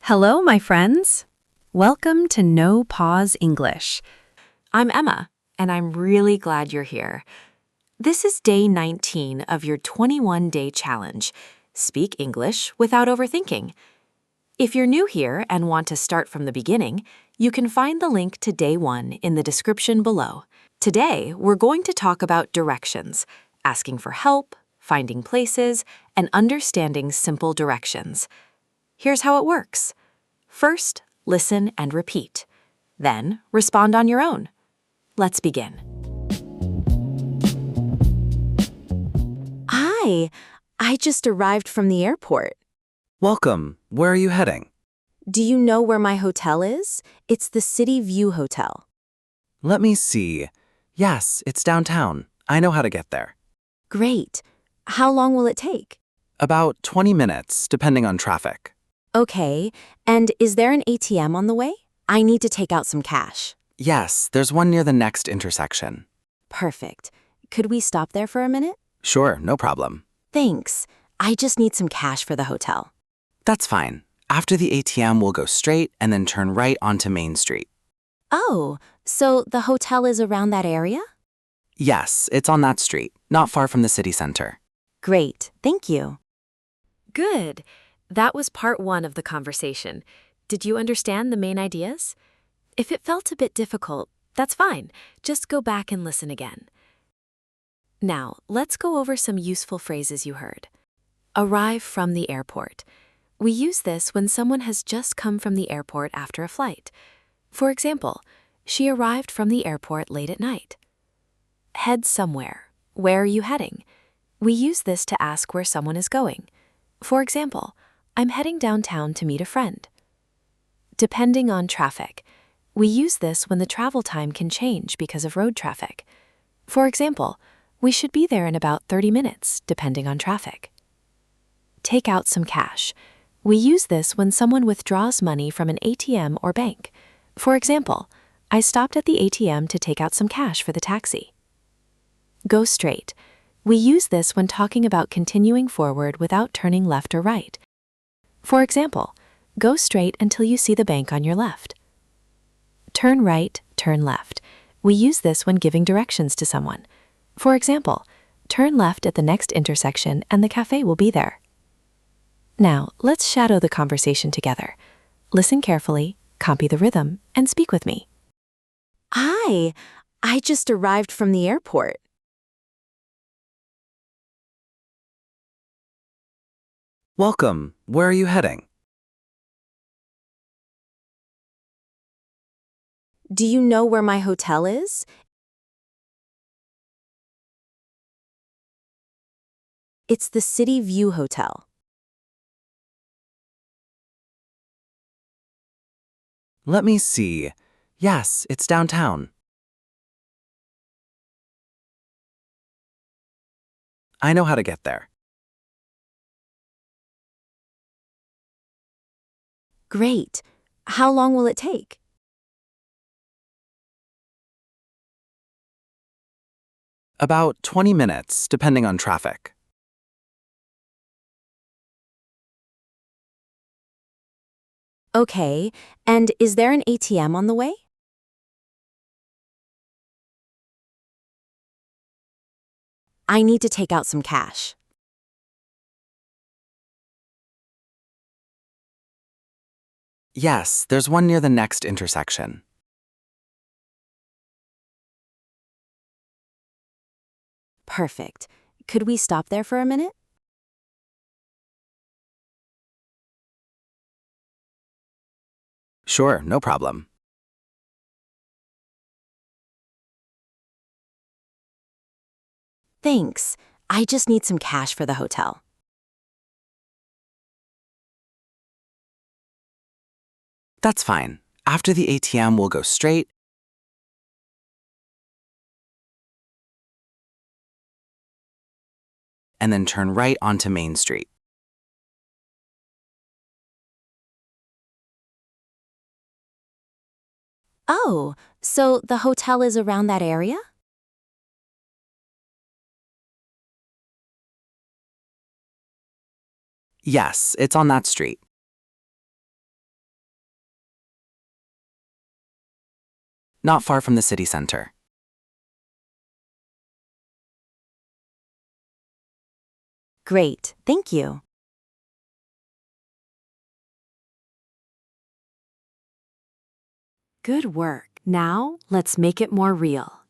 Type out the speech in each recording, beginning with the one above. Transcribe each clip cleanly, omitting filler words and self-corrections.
Hello, my friends. Welcome to NoPause English. I'm Emma, and I'm really glad you're here. This is day 19 of your 21-day challenge, Speak English Without Overthinking. If you're new here and want to start from the beginning, you can find the link to day 1 in the description below. Today, we're going to talk about directions, asking for help, finding places, and understanding simple directions. Here's how it works. First, listen and repeat. Then, respond on your own. Let's begin. Hi, I just arrived from the airport. Welcome. Where are you heading? Do you know where my hotel is? It's the City View Hotel. Let me see. Yes, it's downtown. I know how to get there. Great. How long will it take? About 20 minutes, depending on traffic. Okay, and is there an ATM on the way? I need to take out some cash. Yes, there's one near the next intersection. Perfect. Could we stop there for a minute? Sure, no problem. Thanks. I just need some cash for the hotel. That's fine. After the ATM, we'll go straight and then turn right onto Main Street. Oh, so the hotel is around that area? Yes, it's on that street, not far from the city center. Great, thank you. Good. That was part 1 of the conversation. Did you understand the main ideas? If it felt a bit difficult, that's fine. Just go back and listen again. Now, let's go over some useful phrases you heard. Arrive from the airport. We use this when someone has just come from the airport after a flight. For example, she arrived from the airport late at night. Head somewhere. Where are you heading? We use this to ask where someone is going. For example, I'm heading downtown to meet a friend. Depending on traffic. We use this when the travel time can change because of road traffic. For example, we should be there in about 30 minutes, depending on traffic. Take out some cash. We use this when someone withdraws money from an ATM or bank. For example, I stopped at the ATM to take out some cash for the taxi. Go straight. We use this when talking about continuing forward without turning left or right. For example, go straight until you see the bank on your left. Turn right, turn left. We use this when giving directions to someone. For example, turn left at the next intersection and the cafe will be there. Now, let's shadow the conversation together. Listen carefully, copy the rhythm, and speak with me. Hi, I just arrived from the airport. Welcome. Where are you heading? Do you know where my hotel is? It's the City View Hotel. Let me see. Yes, it's downtown. I know how to get there. Great. How long will it take? About 20 minutes, depending on traffic. Okay, and is there an ATM on the way? I need to take out some cash. Yes, there's one near the next intersection. Perfect. Could we stop there for a minute? Sure, no problem. Thanks. I just need some cash for the hotel. That's fine. After the ATM, we'll go straight and then turn right onto Main Street. Oh, So the hotel is around that area? Yes, it's on that street. Not far from the city center. Great, thank you. Good work. Now, let's make it more real.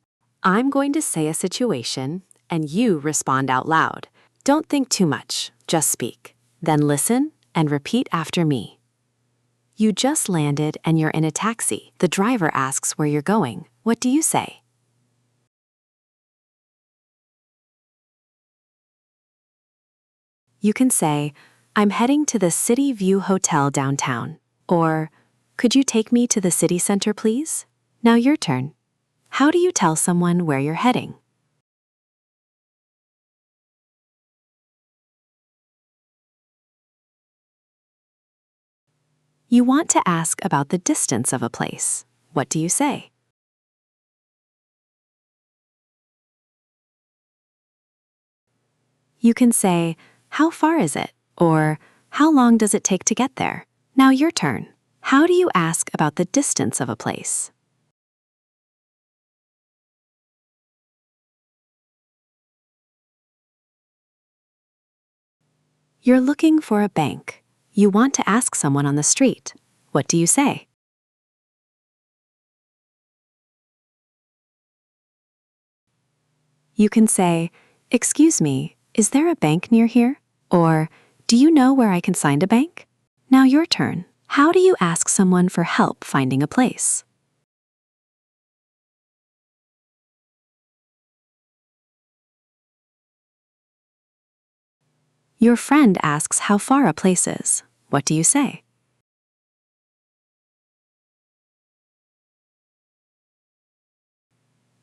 I'm going to say a situation, and you respond out loud. Don't think too much, just speak. Then listen and repeat after me. You just landed and you're in a taxi. The driver asks where you're going. What do you say? You can say, I'm heading to the City View Hotel downtown. Or, could you take me to the city center, please? Now your turn. How do you tell someone where you're heading? You want to ask about the distance of a place. What do you say? You can say, how far is it? Or, how long does it take to get there? Now your turn. How do you ask about the distance of a place? You're looking for a bank. You want to ask someone on the street. What do you say? You can say, excuse me, is there a bank near here? Or, do you know where I can find a bank? Now your turn. How do you ask someone for help finding a place? Your friend asks how far a place is. What do you say?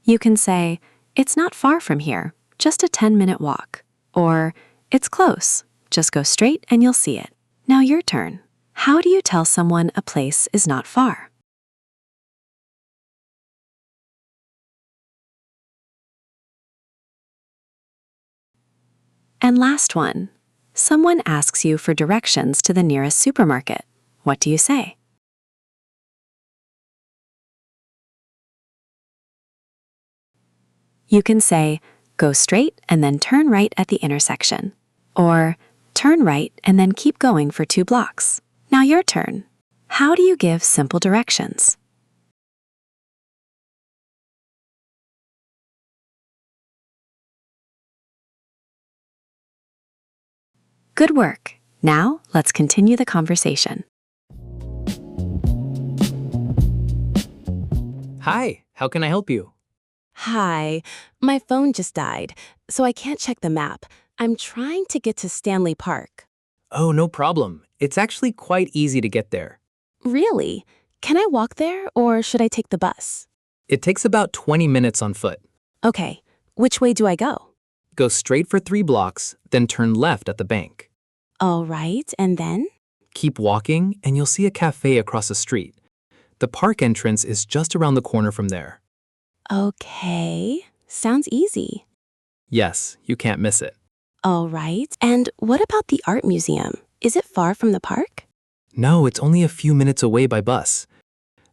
You can say, it's not far from here, just a 10-minute walk. Or, it's close, just go straight and you'll see it. Now your turn. How do you tell someone a place is not far? And last one. Someone asks you for directions to the nearest supermarket. What do you say? You can say, go straight and then turn right at the intersection. Or, turn right and then keep going for 2 blocks. Now your turn. How do you give simple directions? Good work. Now, let's continue the conversation. Hi, how can I help you? Hi, my phone just died, so I can't check the map. I'm trying to get to Stanley Park. Oh, no problem. It's actually quite easy to get there. Really? Can I walk there or should I take the bus? It takes about 20 minutes on foot. Okay, which way do I go? Go straight for 3 blocks, then turn left at the bank. All right, and then? Keep walking and you'll see a cafe across the street. The park entrance is just around the corner from there. Okay, sounds easy. Yes, you can't miss it. All right, and what about the art museum? Is it far from the park? No, it's only a few minutes away by bus.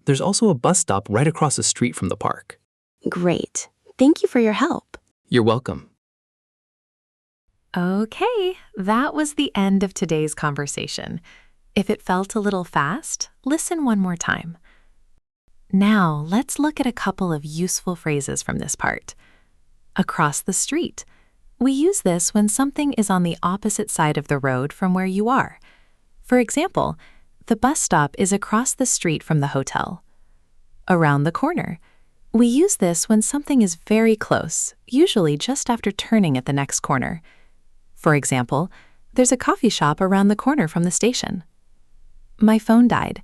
There's also a bus stop right across the street from the park. Great. Thank you for your help. You're welcome. Okay, that was the end of today's conversation. If it felt a little fast, listen one more time. Now, let's look at a couple of useful phrases from this part. Across the street. We use this when something is on the opposite side of the road from where you are. For example, the bus stop is across the street from the hotel. Around the corner. We use this when something is very close, usually just after turning at the next corner. For example, there's a coffee shop around the corner from the station. My phone died.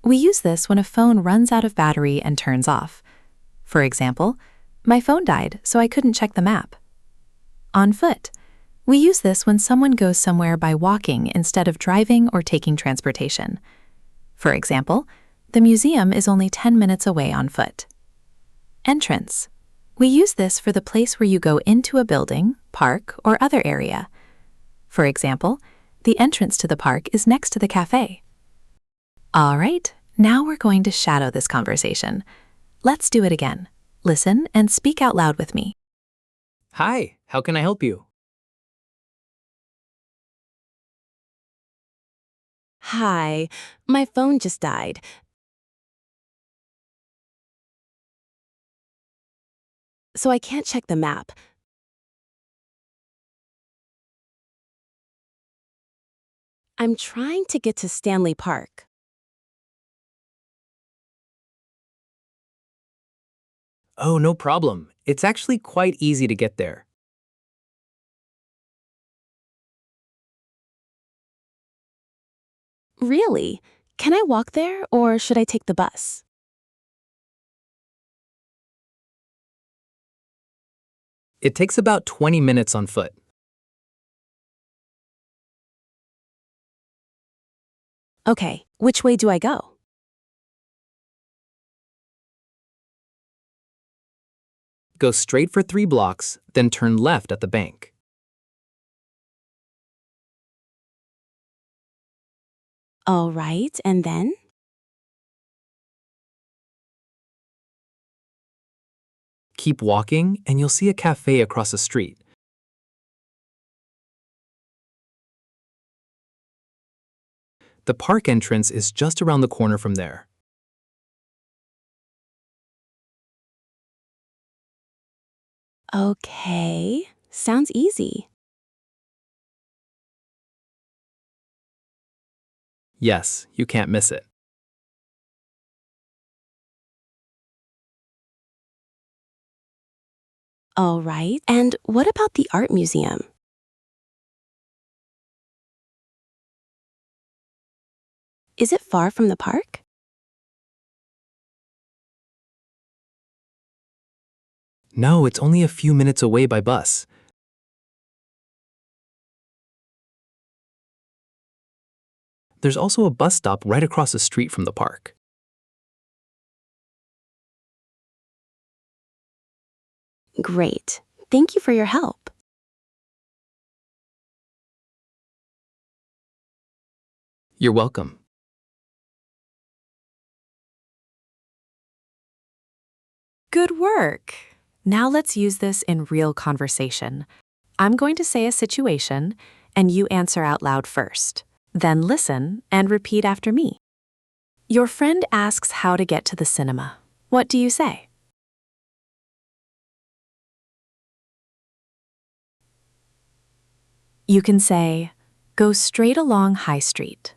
We use this when a phone runs out of battery and turns off. For example, my phone died, so I couldn't check the map. On foot. We use this when someone goes somewhere by walking instead of driving or taking transportation. For example, the museum is only 10 minutes away on foot. Entrance. We use this for the place where you go into a building, park, or other area. For example, the entrance to the park is next to the cafe. All right, now we're going to shadow this conversation. Let's do it again. Listen and speak out loud with me. Hi, how can I help you? Hi, my phone just died, so I can't check the map. I'm trying to get to Stanley Park. Oh, no problem. It's actually quite easy to get there. Really? Can I walk there or should I take the bus? It takes about 20 minutes on foot. Okay, which way do I go? Go straight for 3 blocks, then turn left at the bank. All right, and then? Keep walking, and you'll see a cafe across the street. The park entrance is just around the corner from there. Okay, sounds easy. Yes, you can't miss it. All right, and what about the art museum? Is it far from the park? No, it's only a few minutes away by bus. There's also a bus stop right across the street from the park. Great. Thank you for your help. You're welcome. Good work! Now let's use this in real conversation. I'm going to say a situation, and you answer out loud first. Then listen and repeat after me. Your friend asks how to get to the cinema. What do you say? You can say, go straight along High Street.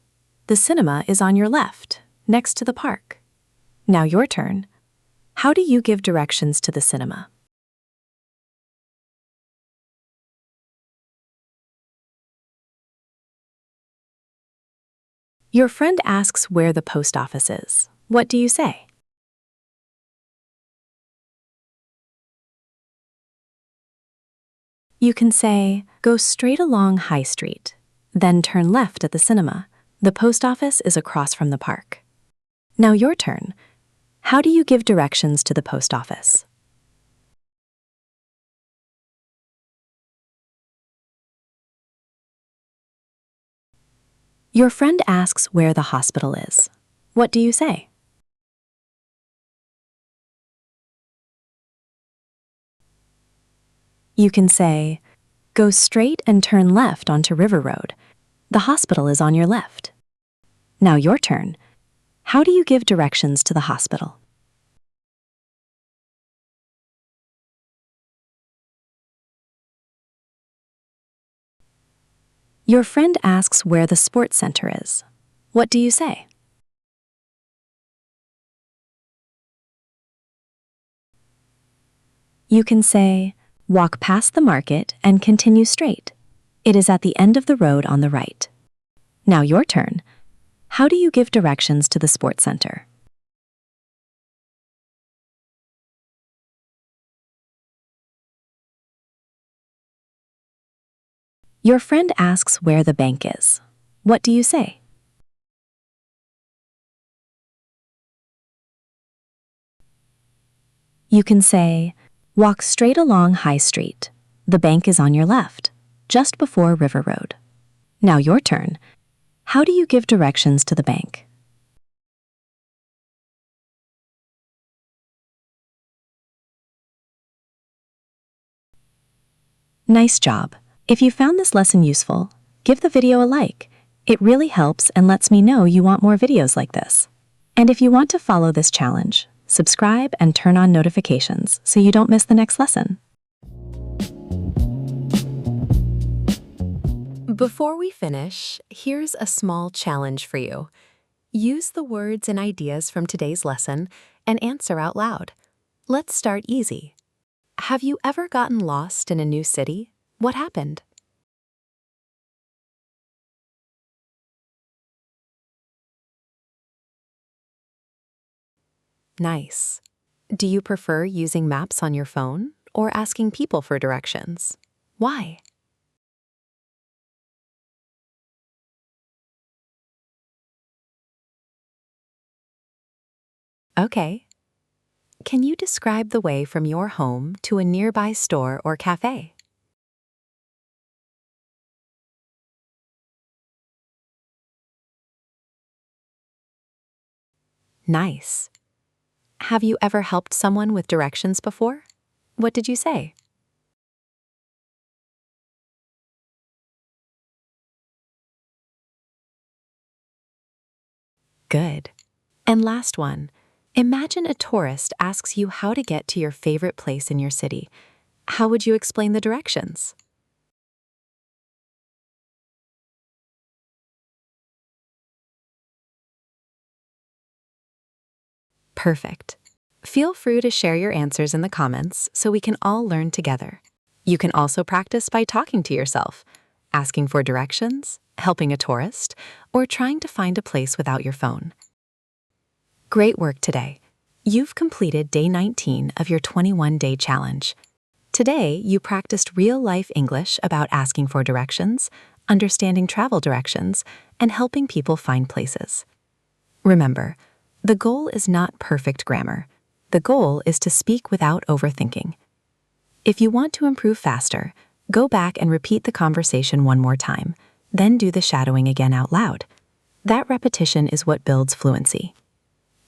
The cinema is on your left, next to the park. Now your turn. How do you give directions to the cinema? Your friend asks where the post office is. What do you say? You can say, go straight along High Street, then turn left at the cinema. The post office is across from the park. Now your turn. How do you give directions to the post office? Your friend asks where the hospital is. What do you say? You can say, go straight and turn left onto River Road. The hospital is on your left. Now your turn. How do you give directions to the hospital? Your friend asks where the sports center is. What do you say? You can say, walk past the market and continue straight. It is at the end of the road on the right. Now your turn. How do you give directions to the sports center? Your friend asks where the bank is. What do you say? You can say, walk straight along High Street. The bank is on your left, just before River Road. Now your turn. How do you give directions to the bank? Nice job. If you found this lesson useful, give the video a like. It really helps and lets me know you want more videos like this. And if you want to follow this challenge, subscribe and turn on notifications so you don't miss the next lesson. Before we finish, here's a small challenge for you. Use the words and ideas from today's lesson and answer out loud. Let's start easy. Have you ever gotten lost in a new city? What happened? Nice. Do you prefer using maps on your phone or asking people for directions? Why? Okay. Can you describe the way from your home to a nearby store or cafe? Nice. Have you ever helped someone with directions before? What did you say? Good. And last one. Imagine a tourist asks you how to get to your favorite place in your city. How would you explain the directions? Perfect. Feel free to share your answers in the comments so we can all learn together. You can also practice by talking to yourself, asking for directions, helping a tourist, or trying to find a place without your phone. Great work today. You've completed day 19 of your 21-day challenge. Today, you practiced real-life English about asking for directions, understanding travel directions, and helping people find places. Remember, the goal is not perfect grammar. The goal is to speak without overthinking. If you want to improve faster, go back and repeat the conversation one more time, then do the shadowing again out loud. That repetition is what builds fluency.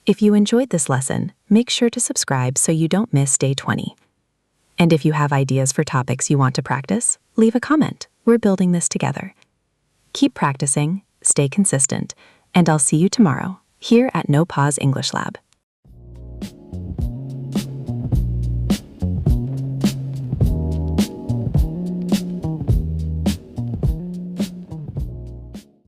If you enjoyed this lesson, make sure to subscribe so you don't miss day 20. And if you have ideas for topics you want to practice, leave a comment. We're building this together. Keep practicing, stay consistent, and I'll see you tomorrow here at NoPause English Lab.